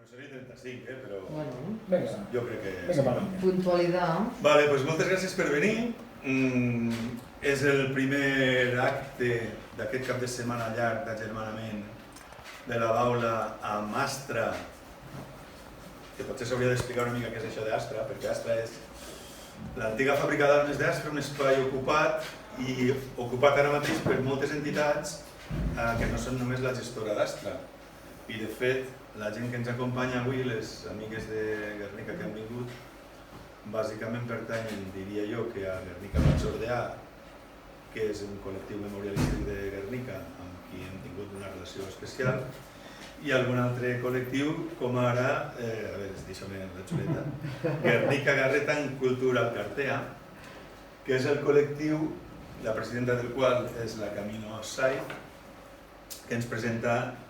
Seria 35, però Vinga, jo crec que... vinga, Puntualitat. Vale, doncs moltes gràcies per venir. És el primer acte d'aquest cap de setmana llarg d'agermanament de la Baula amb Astra, que potser s'hauria d'explicar una mica què és això d'Astra, perquè Astra és l'antiga fàbrica d'armes d'Astra, un espai ocupat i ocupat ara mateix per moltes entitats que no són només la gestora d'Astra. I de fet, la gent que ens acompanya avui, les amigues de Guernica que han vingut, bàsicament pertanyen, diria jo, que a Guernica Batxordeà, que és un col·lectiu memorialístic de Guernica, amb qui hem tingut una relació especial, i algun altre col·lectiu, com ara, a veure, deixa'm la xuleta, Guernica Garretan Cultura Alcartea, que és el col·lectiu, la presidenta del qual és la Camino Sai, que ens presenta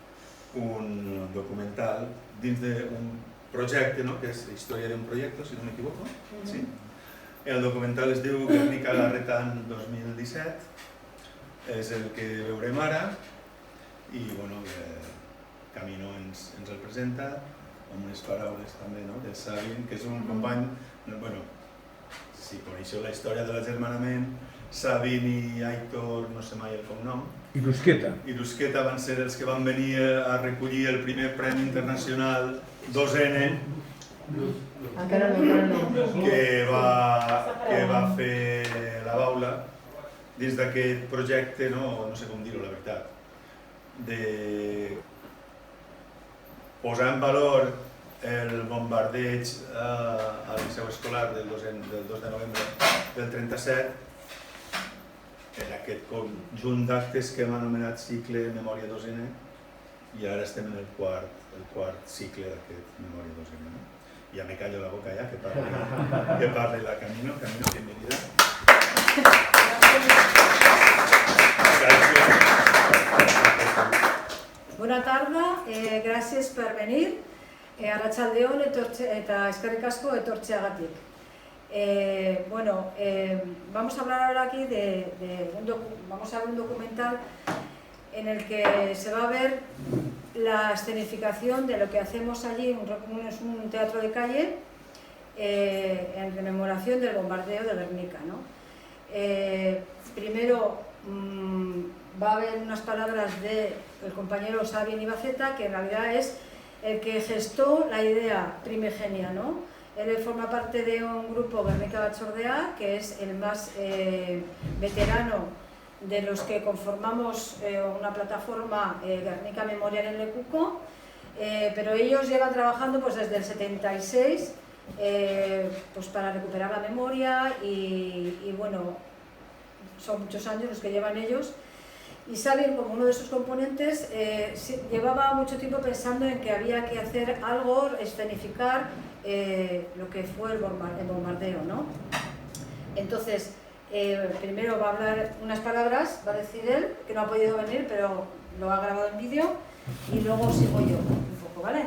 un documental dins d'un projecte, que és la història d'un projecte, si no m'equivoco. El documental es diu Guernica Garretan 2017, és el que veurem ara, i Camino ens el presenta amb unes paraules també del Sabin, que és un company, si coneixeu la història de l'agermanament, Sabin i Aitor, no sé mai el cognom, I Rusqueta. I Rusqueta van ser els que van venir a recollir el primer Premi Internacional 2N que va fer la Baula dins d'aquest projecte, no sé com dir-ho, la veritat, de posar en valor el bombardeig al Liceu Escolar del 2 de novembre del 37 en aquest conjunt d'actes que hem anomenat cicle Memòria 2N, i ara estem en el quart cicle d'aquest Memòria 2N. Ja me callo la boca ja, que parli la Camino. Camino, bienvenida. Bona tarda, gràcies per venir. Arratsaldeon eta eskerrik asko etortzeagatik. Vamos a hablar ahora aquí vamos a ver un documental en el que se va a ver la escenificación de lo que hacemos allí, es un teatro de calle en rememoración del bombardeo de Guernica, primero va a haber unas palabras del compañero Sabin Ibaceta, que en realidad es el que gestó la idea primigenia, Él forma parte de un grupo Guernica Batxordeà, que es el más veterano de los que conformamos una plataforma Guernica Memorial en Lekuko, pero ellos llevan trabajando desde el 76 para recuperar la memoria y son muchos años los que llevan ellos. Y Sabin, como uno de sus componentes, llevaba mucho tiempo pensando en que había que hacer algo, escenificar lo que fue el bombardeo, Entonces, primero va a hablar unas palabras, va a decir él, que no ha podido venir, pero lo ha grabado en vídeo, y luego sigo yo un poco, ¿vale?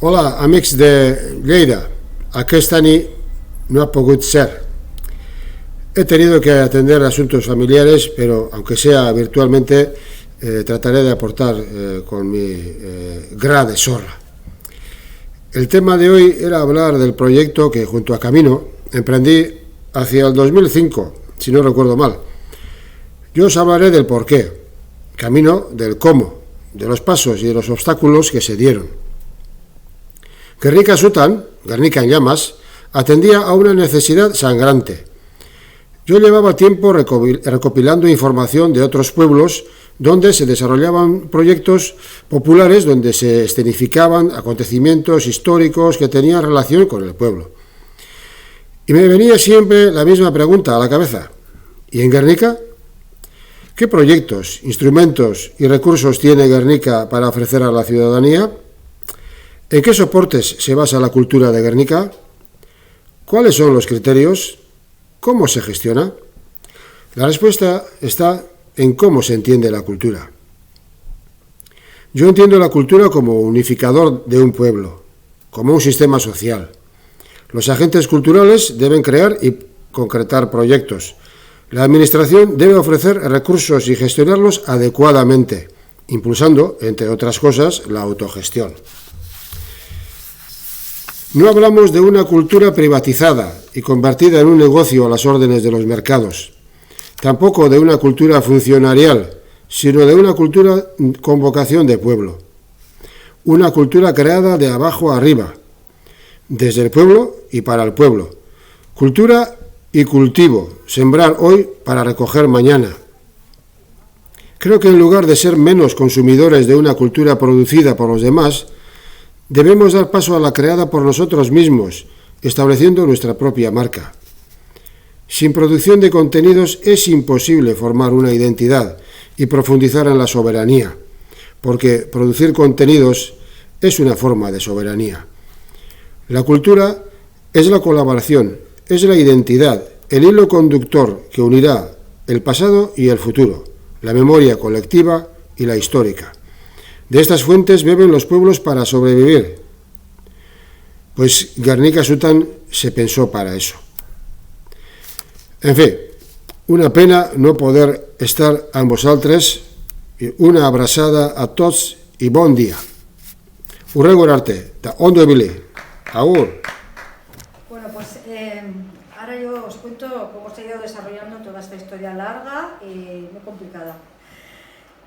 Hola, amics de Lleida. Aquesta nit no ha pogut ser. He tenido que atender asuntos familiares, pero aunque sea virtualmente, trataré de aportar con mi gra de sorra. El tema de hoy era hablar del proyecto que junto a Camino emprendí hacia el 2005, si no recuerdo mal. Yo os hablaré del porqué, Camino del cómo, de los pasos y de los obstáculos que se dieron. Guernica Sutan, Guernica en llamas, atendía a una necesidad sangrante. Yo llevaba tiempo recopilando información de otros pueblos donde se desarrollaban proyectos populares donde se escenificaban acontecimientos históricos que tenían relación con el pueblo. Y me venía siempre la misma pregunta a la cabeza. ¿Y en Guernica? ¿Qué proyectos, instrumentos y recursos tiene Guernica para ofrecer a la ciudadanía? ¿En qué soportes se basa la cultura de Guernica? ¿Cuáles son los criterios? ¿Cómo se gestiona? La respuesta está en cómo se entiende la cultura. Yo entiendo la cultura como unificador de un pueblo, como un sistema social. Los agentes culturales deben crear y concretar proyectos. La administración debe ofrecer recursos y gestionarlos adecuadamente, impulsando, entre otras cosas, la autogestión. No hablamos de una cultura privatizada y convertida en un negocio a las órdenes de los mercados, tampoco de una cultura funcionarial, sino de una cultura con vocación de pueblo, una cultura creada de abajo a arriba, desde el pueblo y para el pueblo, cultura y cultivo, sembrar hoy para recoger mañana. Creo que en lugar de ser menos consumidores de una cultura producida por los demás, debemos dar paso a la creada por nosotros mismos, estableciendo nuestra propia marca. Sin producción de contenidos es imposible formar una identidad y profundizar en la soberanía, porque producir contenidos es una forma de soberanía. La cultura es la colaboración, es la identidad, el hilo conductor que unirá el pasado y el futuro, la memoria colectiva y la histórica. De estas fuentes beben los pueblos para sobrevivir, pues Guernica-Sután se pensó para eso. En fin, una pena no poder estar amb vosaltres, una abraçada a tots i bon dia. Hurrengo arte, da ondo ebili. Agur. Bueno, pues ahora yo os cuento cómo se ha ido desarrollando toda esta historia larga y muy complicada.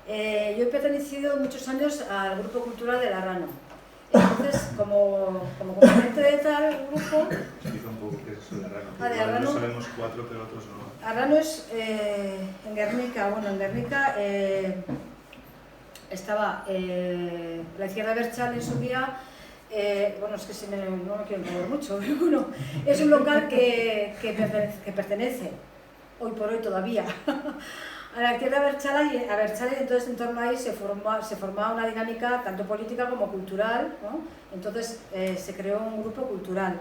Yo he pertenecido muchos años al grupo cultural de Arrano. Entonces, como componente de tal grupo... Explica un poco qué es el Arrano. De Arrano, no sabemos cuatro, pero otros no. Arrano es en Guernica. Bueno, en Guernica estaba la Izquierda Abertzale en su día. Bueno, es que no me quiero enrollar mucho, pero bueno, es un local que pertenece, hoy por hoy todavía, a la Izquierda Abertzale, y entonces en torno a ahí se formaba una dinámica tanto política como cultural, ¿no? Entonces se creó un grupo cultural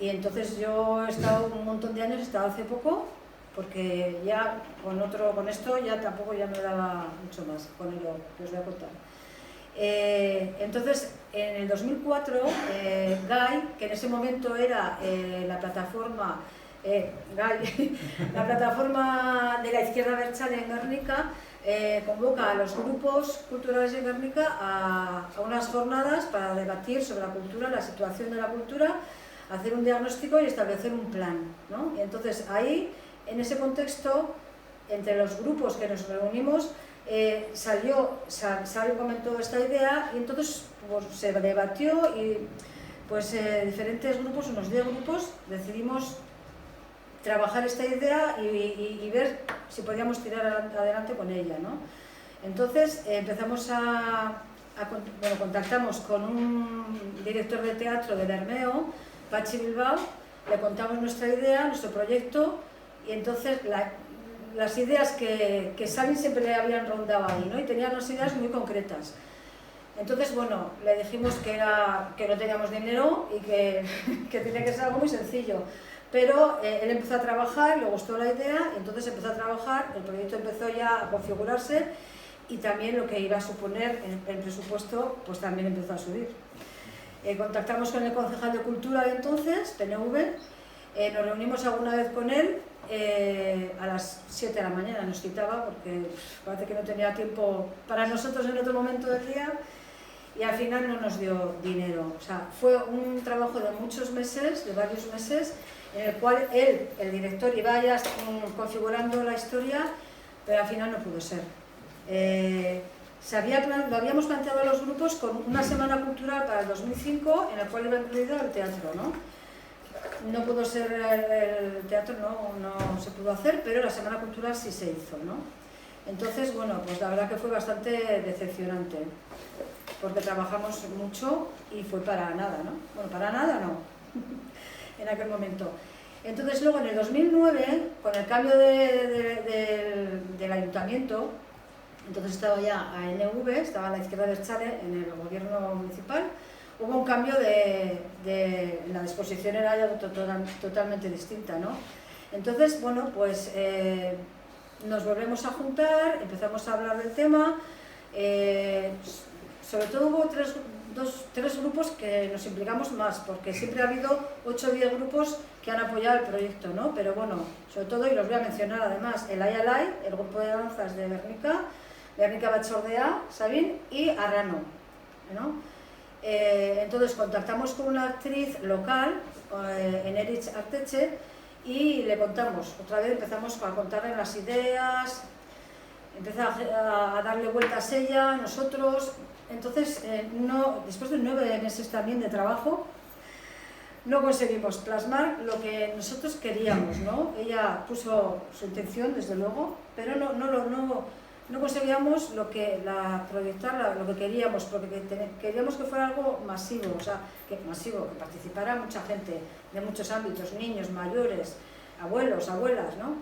y entonces yo he estado un montón de años, he estado hace poco, porque ya con esto ya tampoco ya me daba mucho más con ello que os voy a contar. Entonces, en el 2004, GAI, que en ese momento era la plataforma la plataforma de la Izquierda Abertzale en Guernica, convoca a los grupos culturales de Guernica a unas jornadas para debatir sobre la cultura, la situación de la cultura, hacer un diagnóstico y establecer un plan, ¿no? Y entonces ahí, en ese contexto, entre los grupos que nos reunimos, comentó esta idea y entonces pues, se debatió y pues diferentes grupos, unos 10 grupos, decidimos trabajar esta idea y ver si podíamos tirar adelante con ella, ¿no? Entonces contactamos con un director de teatro de Bermeo, Pachi Bilbao, le contamos nuestra idea, nuestro proyecto y entonces las ideas que Sabin siempre le habían rondado ahí, ¿no? Y tenía unas ideas muy concretas. Entonces, bueno, le dijimos que no teníamos dinero y que tenía que ser algo muy sencillo. Pero él empezó a trabajar, le gustó la idea, y entonces empezó a trabajar, el proyecto empezó ya a configurarse y también lo que iba a suponer el presupuesto, pues también empezó a subir. Contactamos con el concejal de Cultura de entonces, PNV, nos reunimos alguna vez con él, a las 7 de la mañana nos citaba porque parece que no tenía tiempo para nosotros en otro momento del día y al final no nos dio dinero. O sea, fue un trabajo de muchos meses, de varios meses, en el cual él, el director, iba ya configurando la historia, pero al final no pudo ser. Lo habíamos planteado a los grupos con una semana cultural para el 2005, en el cual iba incluido el teatro, ¿no? No pudo ser el teatro, no se pudo hacer, pero la semana cultural sí se hizo, ¿no? Entonces, bueno, pues la verdad que fue bastante decepcionante, porque trabajamos mucho y fue para nada, ¿no? Bueno, para nada no, en aquel momento. Entonces luego en el 2009, con el cambio del ayuntamiento, entonces estaba ya ANV, estaba la Izquierda Abertzale en el gobierno municipal, hubo un cambio la disposición era ya totalmente distinta, ¿no? Entonces, bueno, pues nos volvemos a juntar, empezamos a hablar del tema, sobre todo hubo tres grupos que nos implicamos más, porque siempre ha habido 8 o 10 grupos que han apoyado el proyecto, ¿no? Pero bueno, sobre todo, y los voy a mencionar además, el Ayalay, el grupo de danzas de Guernica, Guernica Batzordea, Sabin, y Arrano, ¿no? Entonces contactamos con una actriz local, Eneritz Arteche, y le contamos, otra vez empezamos a contarle las ideas, empezó a darle vueltas ella, nosotros. Entonces, después de 9 meses también de trabajo, no conseguimos plasmar lo que nosotros queríamos, ¿no? Ella puso su intención, desde luego, pero no conseguíamos proyectar lo que queríamos, porque queríamos que fuera algo masivo, o sea, que participara mucha gente de muchos ámbitos, niños, mayores, abuelos, abuelas, ¿no?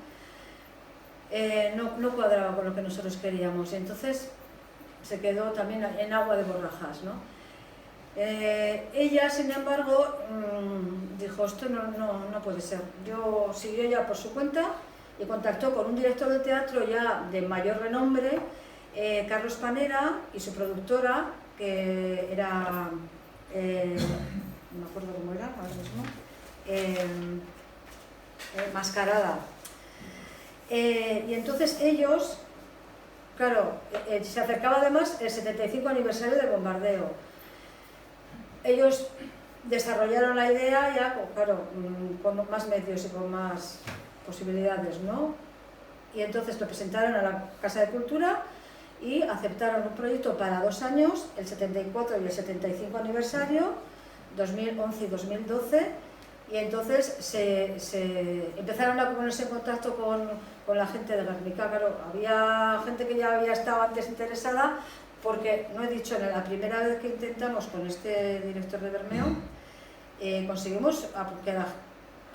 No cuadraba con lo que nosotros queríamos, y entonces se quedó también en agua de borrajas, ¿no? Ella, sin embargo, dijo, esto no puede ser. Siguió ya por su cuenta y contactó con un director de teatro ya de mayor renombre, Carlos Panera, y su productora, que era, no me acuerdo cómo era ahora mismo, Mascarada. Y entonces ellos, claro, se acercaba además el 75 aniversario del bombardeo. Ellos desarrollaron la idea ya, claro, con más medios y con más posibilidades, ¿no? Y entonces lo presentaron a la Casa de Cultura y aceptaron un proyecto para 2 años, el 74 y el 75 aniversario, 2011 y 2012, y entonces se empezaron a ponerse en contacto con la gente de Guernica. Claro, había gente que ya había estado antes interesada, porque, no he dicho, la primera vez que intentamos con este director de Bermeo, conseguimos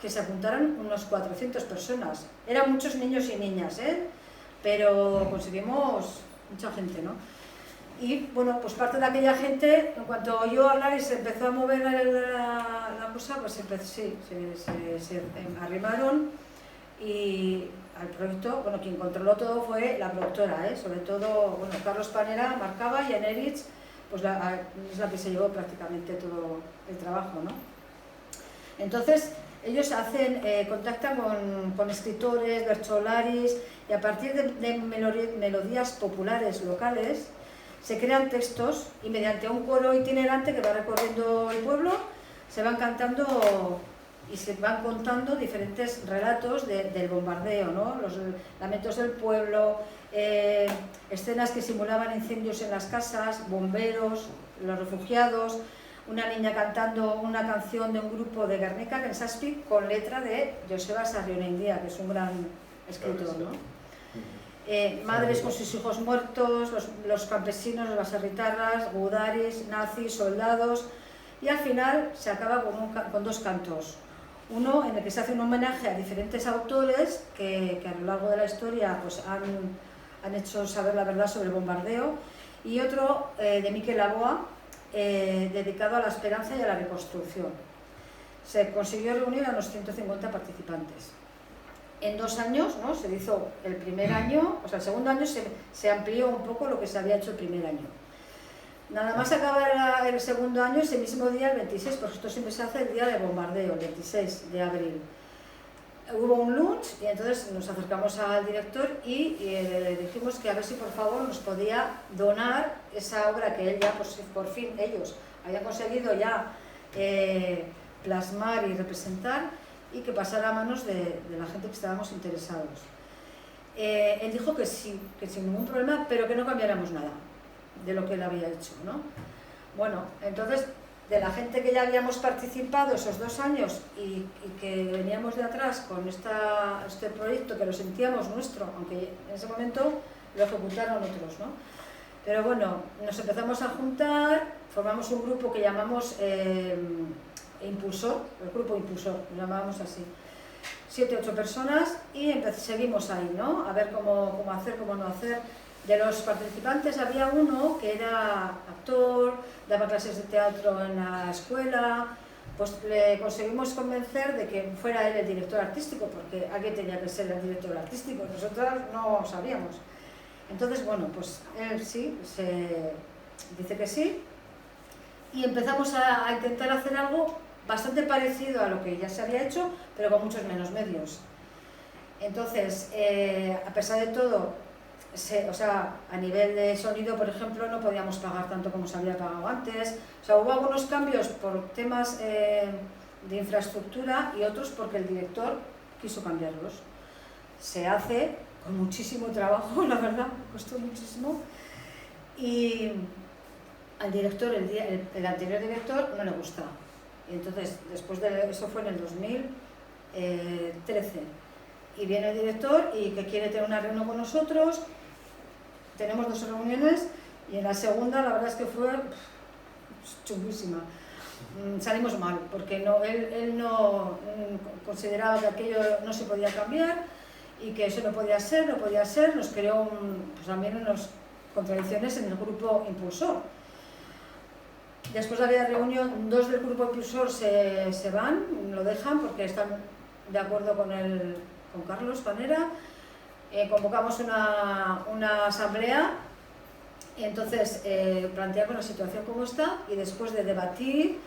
que se apuntaran unos 400 personas. Eran muchos niños y niñas, pero conseguimos mucha gente, ¿no? Y bueno, pues parte de aquella gente, en cuanto oyó hablar y se empezó a mover la cosa, pues se arrimaron, y al proyecto, bueno, quien controló todo fue la productora, sobre todo, bueno, Carlos Panera marcaba, y Eneritz, pues es la que se llevó prácticamente todo el trabajo, ¿no? Entonces, ellos contactan con escritores, bercholaris, y a partir de melodías populares locales, se crean textos, y mediante un coro itinerante que va recorriendo el pueblo, se van cantando y se van contando diferentes relatos del bombardeo, ¿no? Los lamentos del pueblo, escenas que simulaban incendios en las casas, bomberos, los refugiados, una niña cantando una canción de un grupo de Guernica, en Saspi, con letra de Joseba Sarrionendia, que es un gran escritor, ¿no? Madres con sus hijos muertos, los campesinos, los baserritarras, gudaris, nazis, soldados, y al final se acaba con 2 cantos. Uno en el que se hace un homenaje a diferentes autores que a lo largo de la historia pues, han hecho saber la verdad sobre el bombardeo, y otro de Miquel Laboa, dedicado a la esperanza y a la reconstrucción. Se consiguió reunir a unos 150 participantes. En 2 años, ¿no? Se hizo el primer año, o sea, el segundo año se amplió un poco lo que se había hecho el primer año. Nada más acaba el segundo año, ese mismo día, el 26, porque esto siempre se hace el día de bombardeo, el 26 de abril. Hubo un lunch, y entonces nos acercamos al director y le dijimos que a ver si por favor nos podía donar esa obra que él ya, por fin, ellos habían conseguido ya plasmar y representar, y que pasara a manos de la gente que estábamos interesados. Él dijo que sí, que sin ningún problema, pero que no cambiáramos nada de lo que él había hecho, ¿no? Bueno, entonces, de la gente que ya habíamos participado esos 2 años y que veníamos de atrás con este proyecto, que lo sentíamos nuestro, aunque en ese momento lo ejecutaron otros, ¿no? Pero bueno, nos empezamos a juntar, formamos un grupo que llamamos Impulsor, el grupo Impulsor, lo llamábamos así. 7 u 8 personas, y seguimos ahí, ¿no? A ver cómo hacer, cómo no hacer. De los participantes había uno que era actor, daba clases de teatro en la escuela, pues le conseguimos convencer de que fuera él el director artístico, porque alguien tenía que ser el director artístico, nosotras no sabíamos. Entonces, bueno, pues él sí, dice que sí, y empezamos a intentar hacer algo bastante parecido a lo que ya se había hecho, pero con muchos menos medios. Entonces, a pesar de todo, o sea, a nivel de sonido, por ejemplo, no podíamos pagar tanto como se había pagado antes. O sea, hubo algunos cambios por temas de infraestructura y otros porque el director quiso cambiarlos. Se hace con muchísimo trabajo, la verdad, costó muchísimo. Y al director, el anterior director, no le gusta. Y entonces, después de eso fue en el 2013. Y viene el director y que quiere tener una reunión con nosotros. Tenemos 2 reuniones y en la segunda la verdad es que fue chunguísima. Salimos mal porque él no consideraba que aquello no se podía cambiar y que eso no podía ser, nos creó pues también unas contradicciones en el grupo impulsor. Después de la reunión, 2 del grupo impulsor se van, lo dejan porque están de acuerdo con Carlos Panera. Convocamos una asamblea y entonces planteamos la situación como está y después de debatir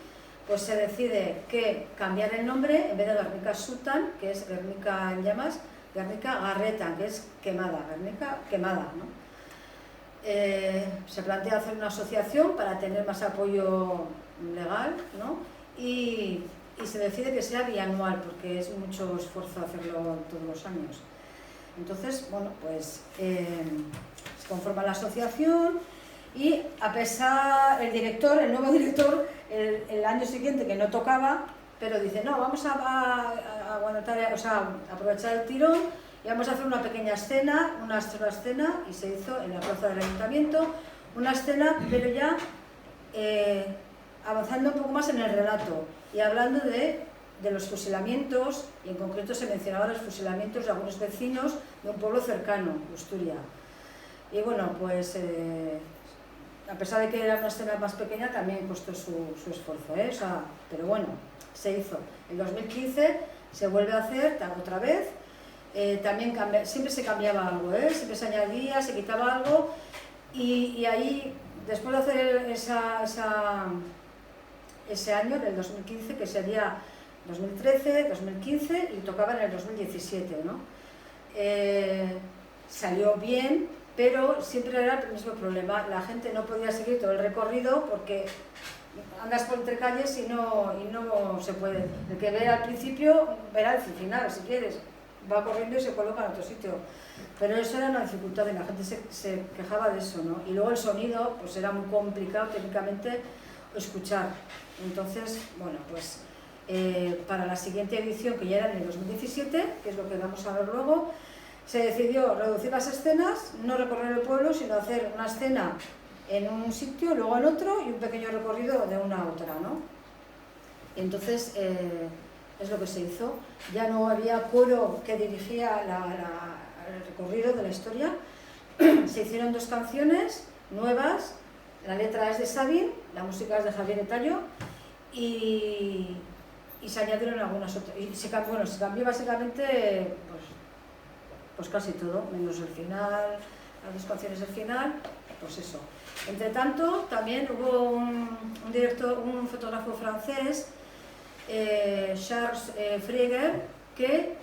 pues se decide que cambiar el nombre en vez de Guernica Sultan, que es Guernica en llamas, Guernica Garreta, que es quemada, Guernica quemada, ¿no? Se plantea hacer una asociación para tener más apoyo legal, ¿no? Y se decide que sea bianual porque es mucho esfuerzo hacerlo todos los años. Entonces, bueno, pues se conforma la asociación y a pesar, el nuevo director, el año siguiente que no tocaba, pero dice, no, vamos a aguantar, o sea, aprovechar el tirón y vamos a hacer una pequeña escena, una escena, y se hizo en la plaza del ayuntamiento, una escena, pero ya avanzando un poco más en el relato y hablando de los fusilamientos, y en concreto se mencionaban los fusilamientos de algunos vecinos de un pueblo cercano, Usturia. Y bueno, pues a pesar de que era una escena más pequeña, también costó su esfuerzo, o sea, pero bueno, se hizo. En 2015 se vuelve a hacer otra vez, también siempre se cambiaba algo, siempre se añadía, se quitaba algo, y ahí, después de hacer ese año, del 2015, que sería 2013, 2015 y tocaba en el 2017, ¿no? Salió bien, pero siempre era el mismo problema, la gente no podía seguir todo el recorrido porque andas por entre calles y no se puede. El que ve al principio verá el final, si quieres, va corriendo y se coloca en otro sitio. Pero eso era una dificultad y la gente se quejaba de eso, ¿no? Y luego el sonido, pues era muy complicado técnicamente escuchar. Entonces, bueno, pues para la siguiente edición, que ya era en el 2017, que es lo que vamos a ver luego, se decidió reducir las escenas, no recorrer el pueblo, sino hacer una escena en un sitio, luego en otro, y un pequeño recorrido de una a otra, ¿no? Y entonces es lo que se hizo. Ya no había coro que dirigía el recorrido de la historia. Se hicieron 2 canciones nuevas, la letra es de Sabin, la música es de Javier Etayo, y se añadieron algunas otras. Y se cambió básicamente pues casi todo, menos el final, las 2 canciones del final, pues eso. Entre tanto, también hubo un fotógrafo francés, Charles Frieger, que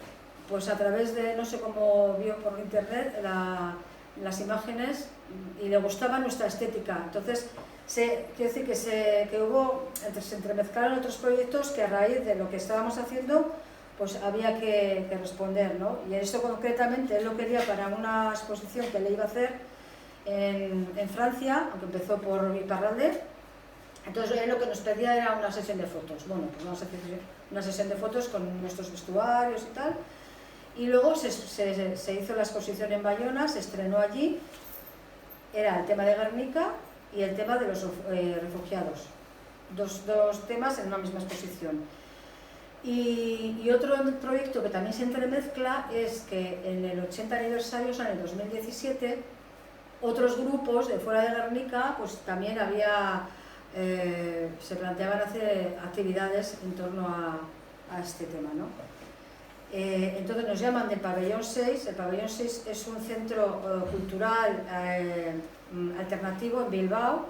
pues a través de, no sé cómo vio por internet las imágenes y le gustaba nuestra estética. Entonces, quiero decir que se entremezclaron otros proyectos que a raíz de lo que estábamos haciendo pues había que responder, ¿no? Y eso concretamente él lo quería para una exposición que le iba a hacer en Francia, aunque empezó por Iparralde. Entonces él lo que nos pedía era una sesión de fotos. Bueno, pues una sesión de fotos con nuestros vestuarios y tal. Y luego se hizo la exposición en Bayona, se estrenó allí. Era el tema de Guernica y el tema de los refugiados. Dos temas en una misma exposición. Y otro proyecto que también se entremezcla es que en el 80 aniversario, o sea, en el 2017, otros grupos de fuera de Guernica pues también se planteaban hacer actividades en torno a este tema, ¿no? Entonces nos llaman del Pabellón 6. El Pabellón 6 es un centro cultural alternativo en Bilbao,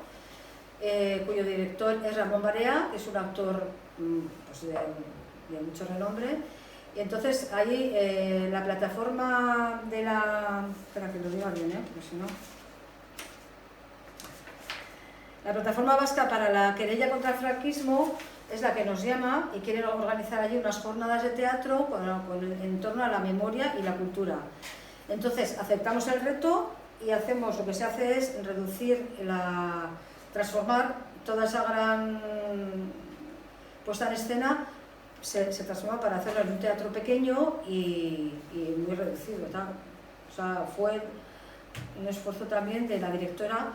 cuyo director es Ramón Barea, que es un actor pues de mucho renombre, Y entonces ahí la plataforma de la... Espera que lo diga bien, porque si no... La plataforma vasca para la querella contra el franquismo es la que nos llama y quiere organizar allí unas jornadas de teatro en torno a la memoria y la cultura. Entonces aceptamos el reto y hacemos, lo que se hace es transformar toda esa gran puesta en escena, se transforma para hacerlo en un teatro pequeño y muy reducido, ¿tá? O sea, fue un esfuerzo también de la directora,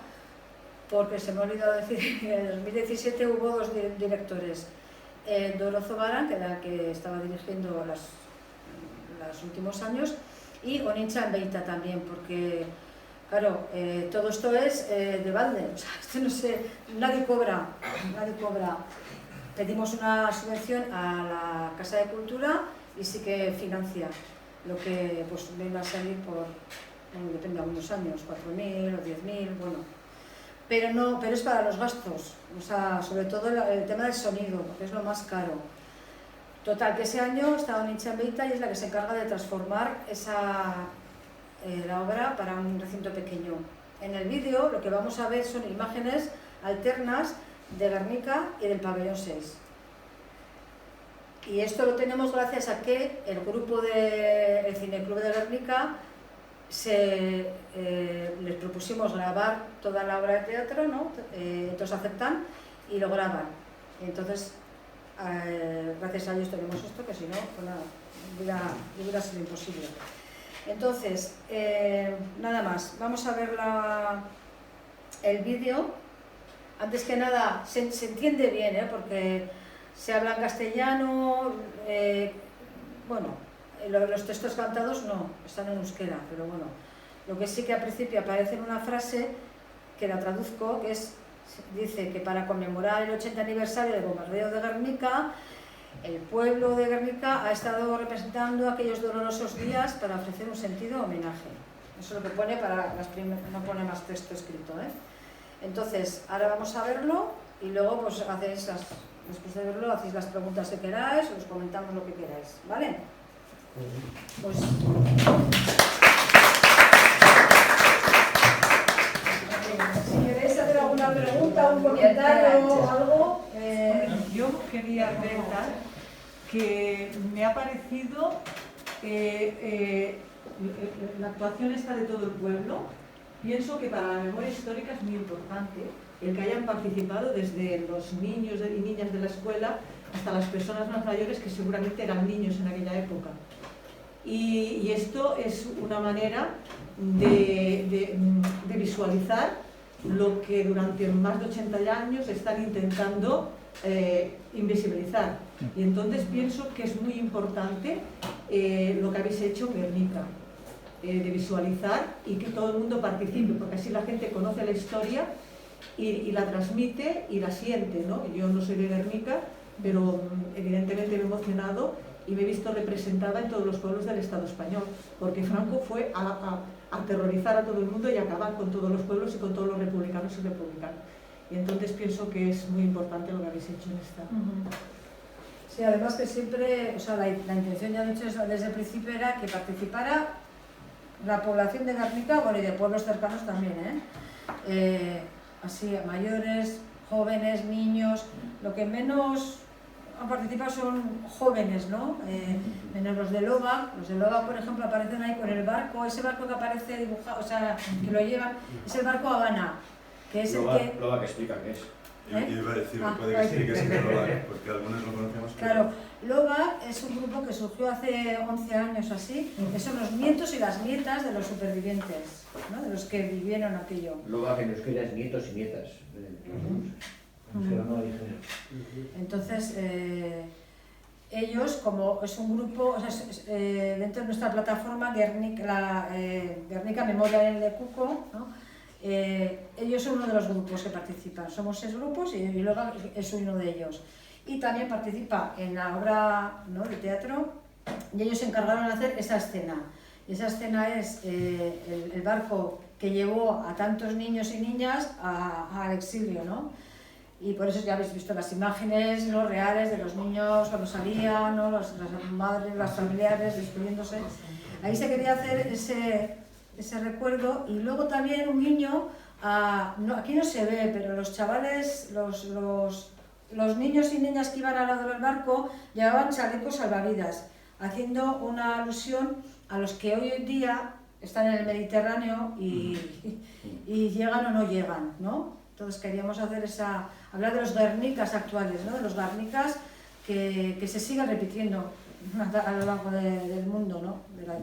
porque se me ha olvidado decir que en 2017 hubo 2 directores, Doro Zobaran, que era la que estaba dirigiendo los últimos años, y Onitza Beita también, porque claro, todo esto es de balde, o sea, esto no sé, nadie cobra. Pedimos una subvención a la Casa de Cultura y sí que financia, lo que pues venga a salir por, bueno, depende de algunos años, 4.000 o 10.000, bueno. Pero es para los gastos, o sea, sobre todo el tema del sonido, porque es lo más caro. Total, que ese año está Onitza Beita y es la que se encarga de transformar la obra para un recinto pequeño. En el vídeo lo que vamos a ver son imágenes alternas de Guernica y del pabellón 6. Y esto lo tenemos gracias a que el grupo del Cineclub de Guernica les propusimos grabar toda la obra de teatro, ¿no? Entonces aceptan y lo graban. Entonces, gracias a ellos tenemos esto, que si no, pues nada, hubiera sido imposible. Entonces, nada más, vamos a ver el vídeo. Antes que nada, se entiende bien, porque se habla en castellano, bueno, los textos cantados no, están en euskera, pero bueno, lo que sí que al principio aparece en una frase, que la traduzco, que dice que para conmemorar el 80 aniversario del bombardeo de Guernica, el pueblo de Guernica ha estado representando aquellos dolorosos días para ofrecer un sentido homenaje. Eso es lo que pone no pone más texto escrito, Entonces, ahora vamos a verlo y luego pues después de verlo hacéis las preguntas que queráis o os comentamos lo que queráis, ¿vale? Pues... Si queréis hacer alguna pregunta, un comentario o algo... Yo quería comentar que me ha parecido la actuación esta de todo el pueblo. Pienso que para la memoria histórica es muy importante el que hayan participado desde los niños y niñas de la escuela hasta las personas más mayores que seguramente eran niños en aquella época. Y esto es una manera de visualizar lo que durante más de 80 años están intentando invisibilizar. Y entonces pienso que es muy importante lo que habéis hecho en Guernica, de visualizar y que todo el mundo participe, porque así la gente conoce la historia y la transmite y la siente, ¿no? Yo no soy de Guernica, pero evidentemente me he emocionado y me he visto representada en todos los pueblos del Estado español, porque Franco fue a aterrorizar a todo el mundo y acabar con todos los pueblos y con todos los republicanos y republicanas. Y entonces pienso que es muy importante lo que habéis hecho en esta. Sí, además que siempre, o sea, la intención, ya he dicho eso desde el principio, era que participara la población de Guernica, bueno, y de pueblos cercanos también, así, mayores, jóvenes, niños, lo que menos han participado son jóvenes, ¿no? Menos los de Loba, por ejemplo, aparecen ahí con el barco, ese barco que aparece dibujado, o sea, que lo llevan, es el barco Habana, que es Loba, el que... Loba, que explica qué es. Yo iba a decir, puede que expliques qué es Loba, porque algunos lo conocemos. Claro, Loba es un grupo que surgió hace 11 años así, que son los nietos y las nietas de los supervivientes, ¿no? De los que vivieron aquello. Loba, que en euskera es nietos y nietas. Entonces, ellos, como es un grupo, o sea, dentro de nuestra plataforma Guernica Memoria en Lecuco, ¿no? Ellos son uno de los grupos que participan. Somos 6 grupos y luego es uno de ellos. Y también participa en la obra, ¿no?, de teatro, y ellos se encargaron de hacer esa escena. Y esa escena es el barco que llevó a tantos niños y niñas al exilio, ¿no? y por eso ya habéis visto las imágenes, ¿no?, reales de los niños cuando salían, ¿no?, las madres, las familiares despidiéndose. Ahí se quería hacer ese recuerdo, y luego también un guiño a, no, aquí no se ve, pero los chavales, los niños y niñas que iban al lado del barco llevaban chalecos salvavidas, haciendo una alusión a los que hoy en día están en el Mediterráneo y llegan o no llegan, ¿no? Entonces queríamos hacer hablar de los Guernicas actuales, ¿no?, de los Guernicas que se siguen repitiendo a lo largo del mundo, ¿no?, de la